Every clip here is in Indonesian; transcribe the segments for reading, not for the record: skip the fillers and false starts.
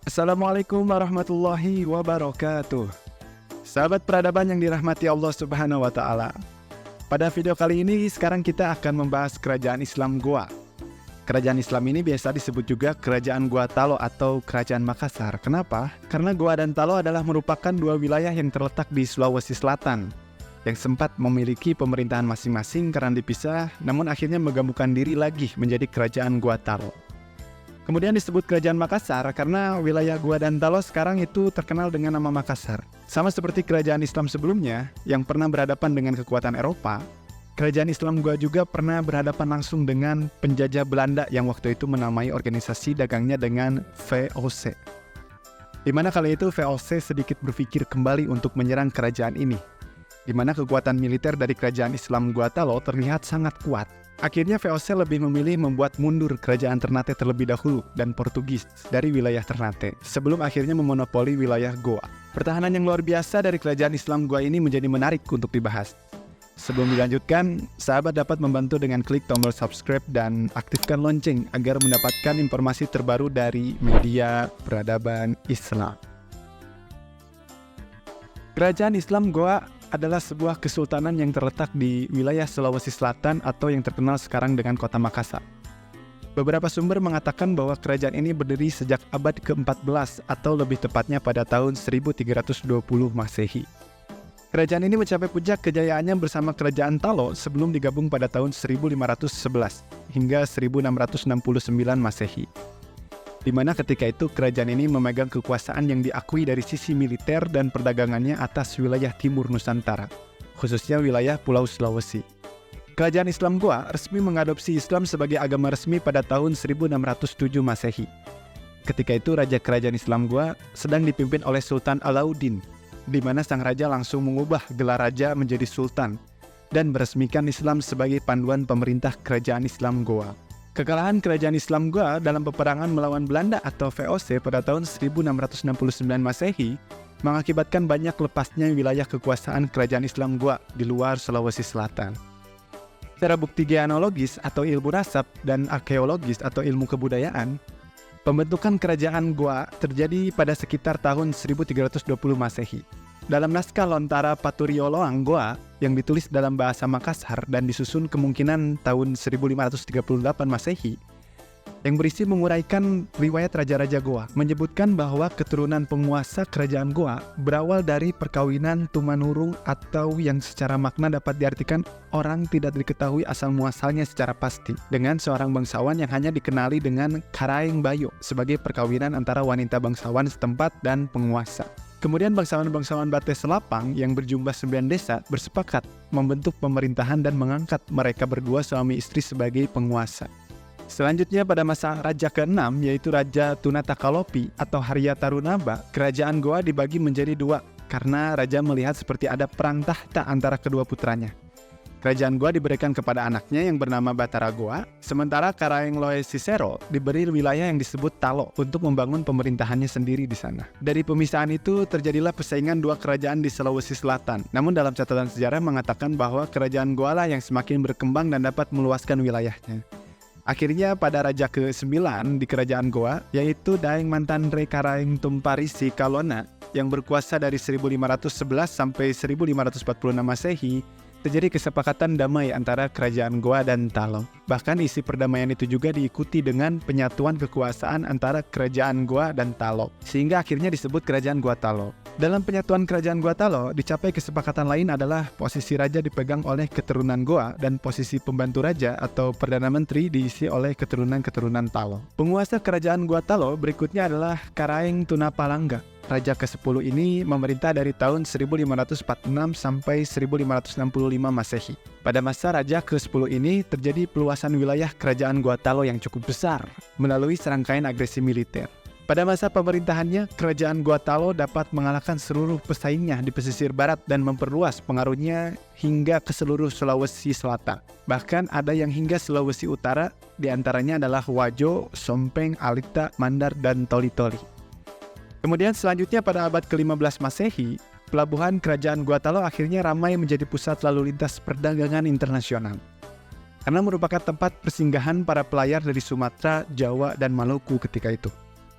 Assalamualaikum warahmatullahi wabarakatuh. Sahabat peradaban yang dirahmati Allah Subhanahu wa Ta'ala. Pada video kali ini, sekarang kita akan membahas Kerajaan Islam Goa. Kerajaan Islam ini biasa disebut juga Kerajaan Goa Talo atau Kerajaan Makassar. Kenapa? Karena Goa dan Talo adalah merupakan dua wilayah yang terletak di Sulawesi Selatan, yang sempat memiliki pemerintahan masing-masing karena dipisah, namun akhirnya menggabungkan diri lagi menjadi Kerajaan Goa Talo. Kemudian disebut Kerajaan Makassar karena wilayah Goa dan Talo sekarang itu terkenal dengan nama Makassar. Sama seperti kerajaan Islam sebelumnya yang pernah berhadapan dengan kekuatan Eropa, kerajaan Islam Goa juga pernah berhadapan langsung dengan penjajah Belanda yang waktu itu menamai organisasi dagangnya dengan VOC. Di mana kali itu VOC sedikit berpikir kembali untuk menyerang kerajaan ini, di mana kekuatan militer dari kerajaan Islam Goa Talo terlihat sangat kuat. Akhirnya VOC lebih memilih membuat mundur kerajaan Ternate terlebih dahulu dan Portugis dari wilayah Ternate sebelum akhirnya memonopoli wilayah Goa. Pertahanan yang luar biasa dari kerajaan Islam Goa ini menjadi menarik untuk dibahas. Sebelum dilanjutkan, sahabat dapat membantu dengan klik tombol subscribe dan aktifkan lonceng agar mendapatkan informasi terbaru dari media peradaban Islam. Kerajaan Islam Goa adalah sebuah kesultanan yang terletak di wilayah Sulawesi Selatan atau yang terkenal sekarang dengan kota Makassar. Beberapa sumber mengatakan bahwa kerajaan ini berdiri sejak abad ke-14 atau lebih tepatnya pada tahun 1320 Masehi. Kerajaan ini mencapai puncak kejayaannya bersama Kerajaan Talo sebelum digabung pada tahun 1511 hingga 1669 Masehi. Di mana ketika itu kerajaan ini memegang kekuasaan yang diakui dari sisi militer dan perdagangannya atas wilayah timur Nusantara, khususnya wilayah Pulau Sulawesi. Kerajaan Islam Goa resmi mengadopsi Islam sebagai agama resmi pada tahun 1607 Masehi. Ketika itu Raja Kerajaan Islam Goa sedang dipimpin oleh Sultan Alauddin, di mana sang raja langsung mengubah gelar raja menjadi sultan dan meresmikan Islam sebagai panduan pemerintah Kerajaan Islam Goa. Kekalahan Kerajaan Islam Goa dalam peperangan melawan Belanda atau VOC pada tahun 1669 Masehi mengakibatkan banyak lepasnya wilayah kekuasaan Kerajaan Islam Goa di luar Sulawesi Selatan. Secara bukti genealogis atau ilmu nasab dan arkeologis atau ilmu kebudayaan, pembentukan Kerajaan Goa terjadi pada sekitar tahun 1320 Masehi. Dalam naskah Lontara Paturioloang Goa yang ditulis dalam bahasa Makassar dan disusun kemungkinan tahun 1538 Masehi, yang berisi menguraikan riwayat raja-raja Goa, menyebutkan bahwa keturunan penguasa kerajaan Goa berawal dari perkawinan tumanurung atau yang secara makna dapat diartikan orang tidak diketahui asal-muasalnya secara pasti, dengan seorang bangsawan yang hanya dikenali dengan Karaeng Bayo sebagai perkawinan antara wanita bangsawan setempat dan penguasa. Kemudian bangsawan-bangsawan Bate Selapang yang berjumlah 9 desa bersepakat membentuk pemerintahan dan mengangkat mereka berdua suami istri sebagai penguasa. Selanjutnya pada masa Raja ke-6 yaitu Raja Tunatakalopi atau Harya Tarunaba, kerajaan Goa dibagi menjadi dua karena raja melihat seperti ada perang tahta antara kedua putranya. Kerajaan Goa diberikan kepada anaknya yang bernama Batara Goa, sementara Karaeng Loe Sisero diberi wilayah yang disebut Talo untuk membangun pemerintahannya sendiri di sana. Dari pemisahan itu terjadilah persaingan dua kerajaan di Sulawesi Selatan. Namun dalam catatan sejarah mengatakan bahwa kerajaan Goa lah yang semakin berkembang dan dapat meluaskan wilayahnya. Akhirnya pada Raja ke-9 di kerajaan Goa, yaitu Daeng Mantanre Karaeng Tumparisi Kalona yang berkuasa dari 1511 sampai 1546 Masehi, terjadi kesepakatan damai antara kerajaan Goa dan Talo. Bahkan isi perdamaian itu juga diikuti dengan penyatuan kekuasaan antara kerajaan Goa dan Talo, sehingga akhirnya disebut Kerajaan Goa Talo. Dalam penyatuan Kerajaan Goa Talo, dicapai kesepakatan lain adalah posisi raja dipegang oleh keturunan Goa dan posisi pembantu raja atau Perdana Menteri diisi oleh keturunan-keturunan Talo. Penguasa Kerajaan Goa Talo berikutnya adalah Karaeng Tunapalangga. Raja ke-10 ini memerintah dari tahun 1546 sampai 1565 Masehi. Pada masa Raja ke-10 ini terjadi peluasan wilayah Kerajaan Goa Talo yang cukup besar melalui serangkaian agresi militer. Pada masa pemerintahannya, Kerajaan Goa Talo dapat mengalahkan seluruh pesaingnya di pesisir barat dan memperluas pengaruhnya hingga ke seluruh Sulawesi Selatan. Bahkan ada yang hingga Sulawesi Utara, diantaranya adalah Wajo, Sompeng, Alita, Mandar, dan Toli-Toli. Kemudian selanjutnya pada abad ke-15 Masehi, pelabuhan Kerajaan Goa Talo akhirnya ramai menjadi pusat lalu lintas perdagangan internasional. Karena merupakan tempat persinggahan para pelayar dari Sumatera, Jawa, dan Maluku ketika itu.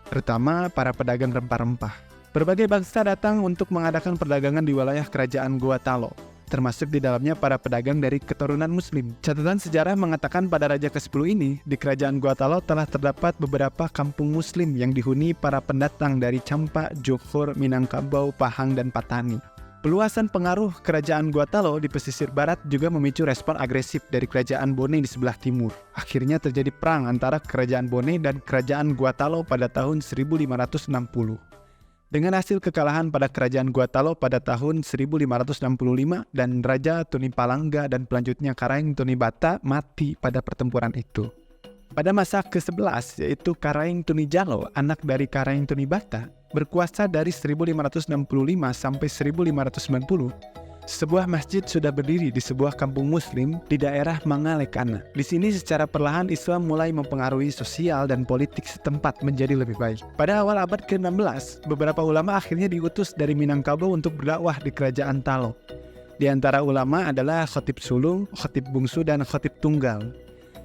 terutama para pedagang rempah-rempah. Berbagai bangsa datang untuk mengadakan perdagangan di wilayah kerajaan Gua Talo, termasuk di dalamnya para pedagang dari keturunan Muslim. Catatan sejarah mengatakan pada Raja ke-10 ini, di kerajaan Gua Talo telah terdapat beberapa kampung Muslim yang dihuni para pendatang dari Campak, Johor, Minangkabau, Pahang, dan Patani. Peluasan pengaruh kerajaan Gua Talo di pesisir barat juga memicu respon agresif dari kerajaan Bone di sebelah timur. Akhirnya terjadi perang antara kerajaan Bone dan kerajaan Gua Talo pada tahun 1560. Dengan hasil kekalahan pada kerajaan Gua Talo pada tahun 1565 dan Raja Tuni Palangga dan pelanjutnya Karaeng Tuni Bata mati pada pertempuran itu. Pada masa ke-11, yaitu Karaeng Tuni Jalo, anak dari Karaeng Tuni Bata, berkuasa dari 1565 sampai 1590, sebuah masjid sudah berdiri di sebuah kampung Muslim di daerah Mangalekana. Di sini secara perlahan Islam mulai mempengaruhi sosial dan politik setempat menjadi lebih baik. Pada awal abad ke-16, beberapa ulama akhirnya diutus dari Minangkabau untuk berdakwah di kerajaan Talo. Di antara ulama adalah Khatib Sulung, Khatib Bungsu, dan Khatib Tunggal.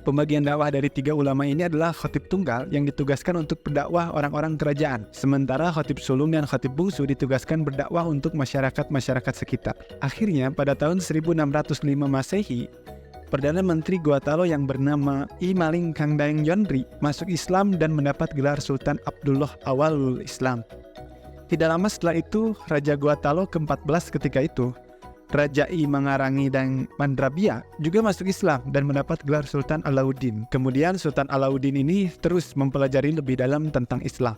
Pembagian dakwah dari 3 ulama ini adalah Khatib Tunggal yang ditugaskan untuk berdakwah orang-orang kerajaan, sementara Khatib Sulung dan Khatib Bungsu ditugaskan berdakwah untuk masyarakat-masyarakat sekitar. Akhirnya pada tahun 1605 Masehi, Perdana Menteri Gua Talo yang bernama I Maling Kangdaeng Yonri masuk Islam dan mendapat gelar Sultan Abdullah Awalul Islam. Tidak lama setelah itu, Raja Gua Talo ke-14 ketika itu, Raja I Mangarangi dan Mandrabia juga masuk Islam dan mendapat gelar Sultan Alauddin. Kemudian Sultan Alauddin ini terus mempelajari lebih dalam tentang Islam.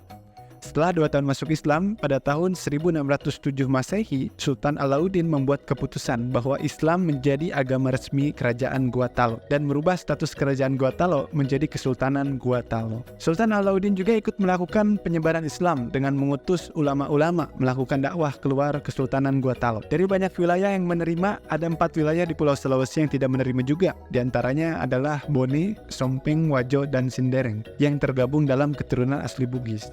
Setelah 2 tahun masuk Islam, pada tahun 1607 Masehi, Sultan Alauddin membuat keputusan bahwa Islam menjadi agama resmi kerajaan Gua Talo dan merubah status kerajaan Gua Talo menjadi Kesultanan Gua Talo. Sultan Alauddin juga ikut melakukan penyebaran Islam dengan mengutus ulama-ulama melakukan dakwah keluar Kesultanan Gua Talo. Dari banyak wilayah yang menerima, ada 4 wilayah di Pulau Sulawesi yang tidak menerima juga. Di antaranya adalah Bone, Sompeng, Wajo, dan Sindereng yang tergabung dalam keturunan asli Bugis.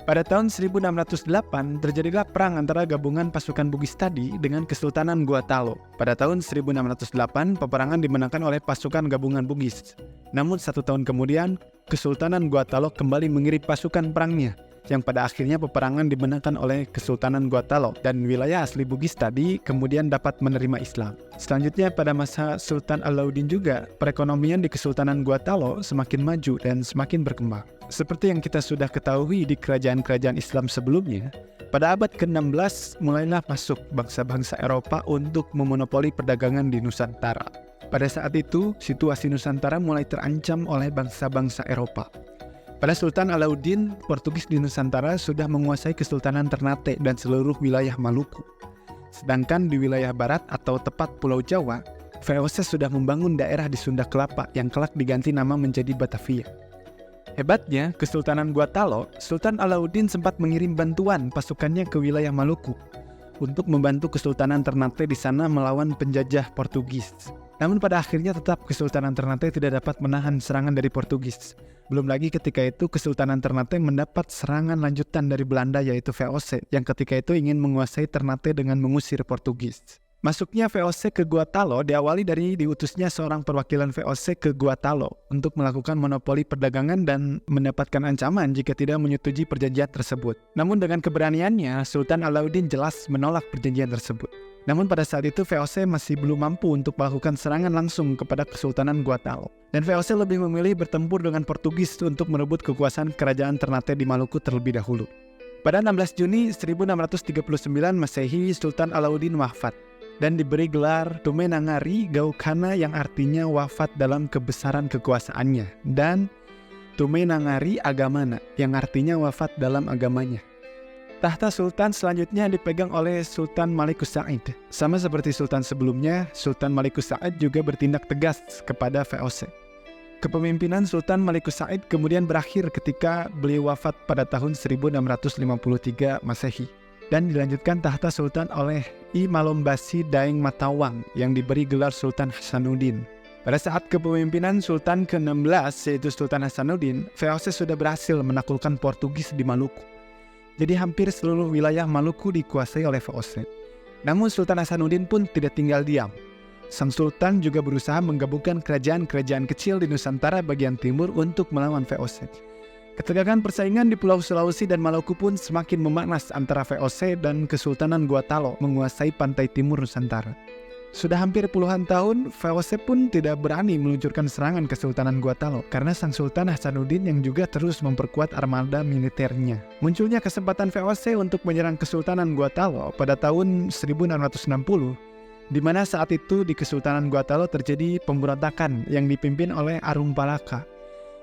Pada tahun 1608, terjadilah perang antara gabungan pasukan Bugis tadi dengan Kesultanan Gua Talo. Pada tahun 1608, peperangan dimenangkan oleh pasukan gabungan Bugis. Namun 1 tahun kemudian, Kesultanan Gua Talo kembali mengirim pasukan perangnya, yang pada akhirnya peperangan dimenangkan oleh Kesultanan Gua Talo dan wilayah asli Bugis tadi kemudian dapat menerima Islam. Selanjutnya pada masa Sultan Alauddin juga, perekonomian di Kesultanan Gua Talo semakin maju dan semakin berkembang. Seperti yang kita sudah ketahui di kerajaan-kerajaan Islam sebelumnya, pada abad ke-16 mulailah masuk bangsa-bangsa Eropa untuk memonopoli perdagangan di Nusantara. Pada saat itu, situasi Nusantara mulai terancam oleh bangsa-bangsa Eropa. Pada Sultan Alauddin, Portugis di Nusantara sudah menguasai Kesultanan Ternate dan seluruh wilayah Maluku. Sedangkan di wilayah barat atau tepat Pulau Jawa, VOC sudah membangun daerah di Sunda Kelapa yang kelak diganti nama menjadi Batavia. Hebatnya, Kesultanan Gua Talo, Sultan Alauddin sempat mengirim bantuan pasukannya ke wilayah Maluku untuk membantu Kesultanan Ternate di sana melawan penjajah Portugis. Namun pada akhirnya tetap Kesultanan Ternate tidak dapat menahan serangan dari Portugis. Belum lagi ketika itu Kesultanan Ternate mendapat serangan lanjutan dari Belanda yaitu VOC yang ketika itu ingin menguasai Ternate dengan mengusir Portugis. Masuknya VOC ke Gua Talo diawali dari diutusnya seorang perwakilan VOC ke Gua Talo untuk melakukan monopoli perdagangan dan mendapatkan ancaman jika tidak menyetujui perjanjian tersebut. Namun dengan keberaniannya, Sultan Alauddin jelas menolak perjanjian tersebut. Namun pada saat itu VOC masih belum mampu untuk melakukan serangan langsung kepada Kesultanan Gua Talo. Dan VOC lebih memilih bertempur dengan Portugis untuk merebut kekuasaan kerajaan Ternate di Maluku terlebih dahulu. Pada 16 Juni 1639 Masehi, Sultan Alauddin wafat dan diberi gelar Tumenangari Gaukana yang artinya wafat dalam kebesaran kekuasaannya, dan Tumenangari Agamana yang artinya wafat dalam agamanya. Tahta Sultan selanjutnya dipegang oleh Sultan Malikus Said. Sama seperti Sultan sebelumnya, Sultan Malikus Said juga bertindak tegas kepada VOC. Kepemimpinan Sultan Malikus Said kemudian berakhir ketika beliau wafat pada tahun 1653 Masehi. Dan dilanjutkan tahta Sultan oleh I Malombasi Daeng Matawang yang diberi gelar Sultan Hasanuddin. Pada saat kepemimpinan Sultan ke-16 yaitu Sultan Hasanuddin, VOC sudah berhasil menaklukkan Portugis di Maluku. Jadi hampir seluruh wilayah Maluku dikuasai oleh VOC. Namun Sultan Hasanuddin pun tidak tinggal diam. Sang Sultan juga berusaha menggabungkan kerajaan-kerajaan kecil di Nusantara bagian timur untuk melawan VOC. Ketegangan persaingan di Pulau Sulawesi dan Maluku pun semakin memanas antara VOC dan Kesultanan Gua-Talo menguasai pantai timur Nusantara. Sudah hampir puluhan tahun, VOC pun tidak berani meluncurkan serangan Kesultanan Gua-Talo karena Sang Sultan Hasanuddin yang juga terus memperkuat armada militernya. Munculnya kesempatan VOC untuk menyerang Kesultanan Gua-Talo pada tahun 1660, di mana saat itu di Kesultanan Gua-Talo terjadi pemberontakan yang dipimpin oleh Arung Palaka,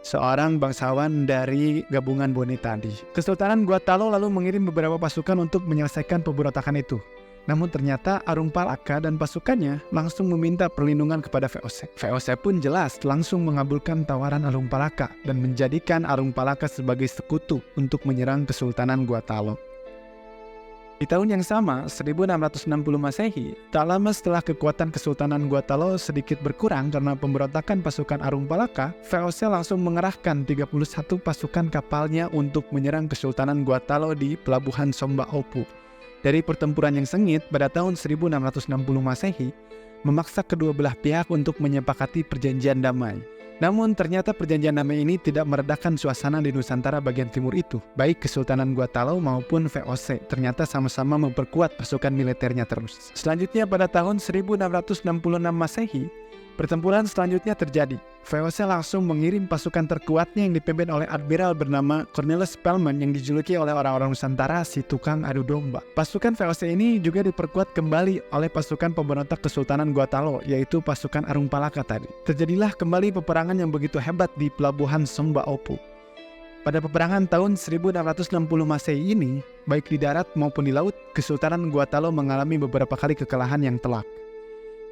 seorang bangsawan dari gabungan Bone tadi. Kesultanan Gua-Talo lalu mengirim beberapa pasukan untuk menyelesaikan pemberontakan itu. Namun ternyata Arung Palaka dan pasukannya langsung meminta perlindungan kepada VOC. VOC pun jelas langsung mengabulkan tawaran Arung Palaka dan menjadikan Arung Palaka sebagai sekutu untuk menyerang Kesultanan Gua-Talo. Di tahun yang sama, 1660 Masehi, tak lama setelah kekuatan Kesultanan Gua-Talo sedikit berkurang karena pemberontakan pasukan Arung Palaka, VOC langsung mengerahkan 31 pasukan kapalnya untuk menyerang Kesultanan Gua-Talo di Pelabuhan Somba Opu. Dari pertempuran yang sengit pada tahun 1660 Masehi, memaksa kedua belah pihak untuk menyepakati perjanjian damai. Namun ternyata perjanjian damai ini tidak meredakan suasana di Nusantara bagian timur itu. Baik Kesultanan Gua-Talo maupun VOC ternyata sama-sama memperkuat pasukan militernya terus. Selanjutnya pada tahun 1666 Masehi, pertempuran selanjutnya terjadi. VOC langsung mengirim pasukan terkuatnya yang dipimpin oleh admiral bernama Cornelis Spelman yang dijuluki oleh orang-orang Nusantara si tukang adu domba. Pasukan VOC ini juga diperkuat kembali oleh pasukan pemberontak Kesultanan Gua-Talo, yaitu pasukan Arung Palaka tadi. Terjadilah kembali peperangan yang begitu hebat di Pelabuhan Somba Opu. Pada peperangan tahun 1660 Masehi ini, baik di darat maupun di laut, Kesultanan Gua-Talo mengalami beberapa kali kekalahan yang telak.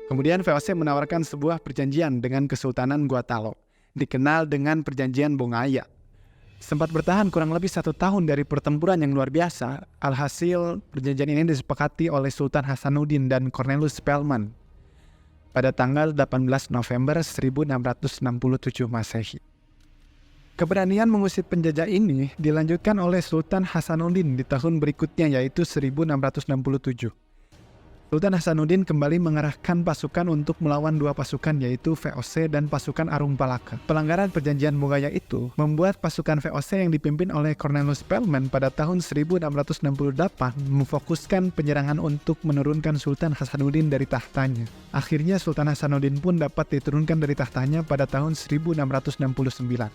Kemudian VOC menawarkan sebuah perjanjian dengan Kesultanan Gua-Talo, dikenal dengan Perjanjian Bongaya. Sempat bertahan kurang lebih 1 tahun dari pertempuran yang luar biasa. Alhasil, perjanjian ini disepakati oleh Sultan Hasanuddin dan Cornelis Spelman pada tanggal 18 November 1667 Masehi. Keberanian mengusir penjajah ini dilanjutkan oleh Sultan Hasanuddin di tahun berikutnya, yaitu 1667. Sultan Hasanuddin kembali mengerahkan pasukan untuk melawan 2 pasukan, yaitu VOC dan pasukan Arung Palaka. Pelanggaran perjanjian Bongaya itu membuat pasukan VOC yang dipimpin oleh Cornelis Spelman pada tahun 1668 memfokuskan penyerangan untuk menurunkan Sultan Hasanuddin dari tahtanya. Akhirnya Sultan Hasanuddin pun dapat diturunkan dari tahtanya pada tahun 1669.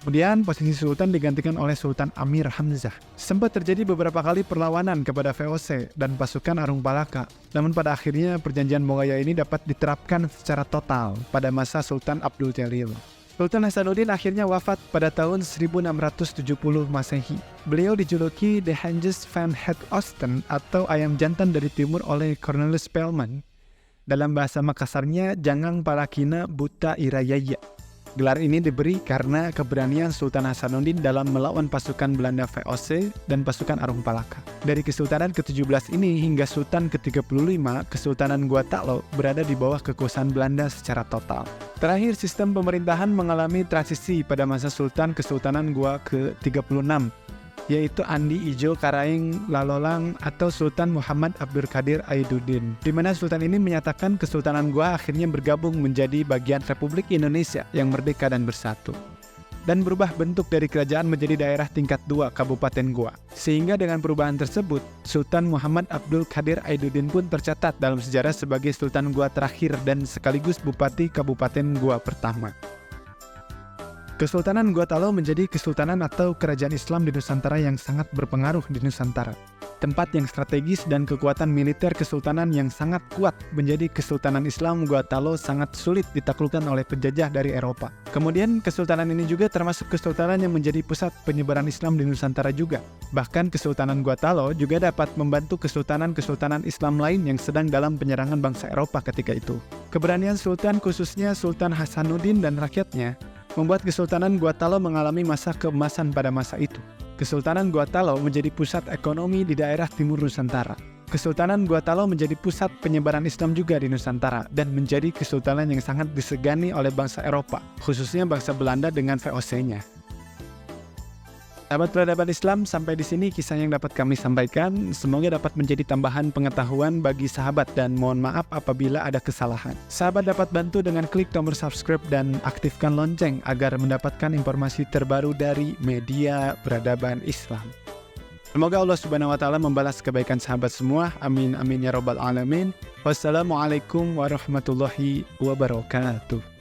Kemudian posisi Sultan digantikan oleh Sultan Amir Hamzah. Sempat terjadi beberapa kali perlawanan kepada VOC dan pasukan Arung Palaka. Namun pada akhirnya perjanjian Bongaya ini dapat diterapkan secara total pada masa Sultan Abdul Jalil. Sultan Hasanuddin akhirnya wafat pada tahun 1670 Masehi. Beliau dijuluki The Hengist van het Oosten atau ayam jantan dari timur oleh Cornelis Spelman. Dalam bahasa Makassarnya, Jangang Palakina Buta Irayaya. Gelar ini diberi karena keberanian Sultan Hasanuddin dalam melawan pasukan Belanda VOC dan pasukan Arung Palaka. Dari Kesultanan ke-17 ini hingga Sultan ke-35, Kesultanan Gua-Talo berada di bawah kekuasaan Belanda secara total. Terakhir, sistem pemerintahan mengalami transisi pada masa Sultan Kesultanan Gua ke-36, yaitu Andi Ijo Karaing Lalolang atau Sultan Muhammad Abdul Qadir Aiduddin, di mana Sultan ini menyatakan Kesultanan Gua akhirnya bergabung menjadi bagian Republik Indonesia yang merdeka dan bersatu, dan berubah bentuk dari kerajaan menjadi daerah tingkat 2 Kabupaten Gua. Sehingga dengan perubahan tersebut, Sultan Muhammad Abdul Qadir Aiduddin pun tercatat dalam sejarah sebagai Sultan Gua terakhir dan sekaligus Bupati Kabupaten Gua pertama. Kesultanan Gua-Talo menjadi kesultanan atau kerajaan Islam di Nusantara yang sangat berpengaruh di Nusantara. Tempat yang strategis dan kekuatan militer kesultanan yang sangat kuat menjadi Kesultanan Islam Gua-Talo sangat sulit ditaklukkan oleh penjajah dari Eropa. Kemudian kesultanan ini juga termasuk kesultanan yang menjadi pusat penyebaran Islam di Nusantara juga. Bahkan Kesultanan Gua-Talo juga dapat membantu kesultanan-kesultanan Islam lain yang sedang dalam penyerangan bangsa Eropa ketika itu. Keberanian Sultan, khususnya Sultan Hasanuddin dan rakyatnya, membuat Kesultanan Gua-Talo mengalami masa keemasan pada masa itu. Kesultanan Gua-Talo menjadi pusat ekonomi di daerah timur Nusantara. Kesultanan Gua-Talo menjadi pusat penyebaran Islam juga di Nusantara dan menjadi kesultanan yang sangat disegani oleh bangsa Eropa, khususnya bangsa Belanda dengan VOC-nya. Sahabat peradaban Islam, sampai di sini kisah yang dapat kami sampaikan. Semoga dapat menjadi tambahan pengetahuan bagi sahabat dan mohon maaf apabila ada kesalahan. Sahabat dapat bantu dengan klik tombol subscribe dan aktifkan lonceng agar mendapatkan informasi terbaru dari media peradaban Islam. Semoga Allah Subhanahu wa taala membalas kebaikan sahabat semua. Amin amin ya rabbal alamin. Wassalamualaikum warahmatullahi wabarakatuh.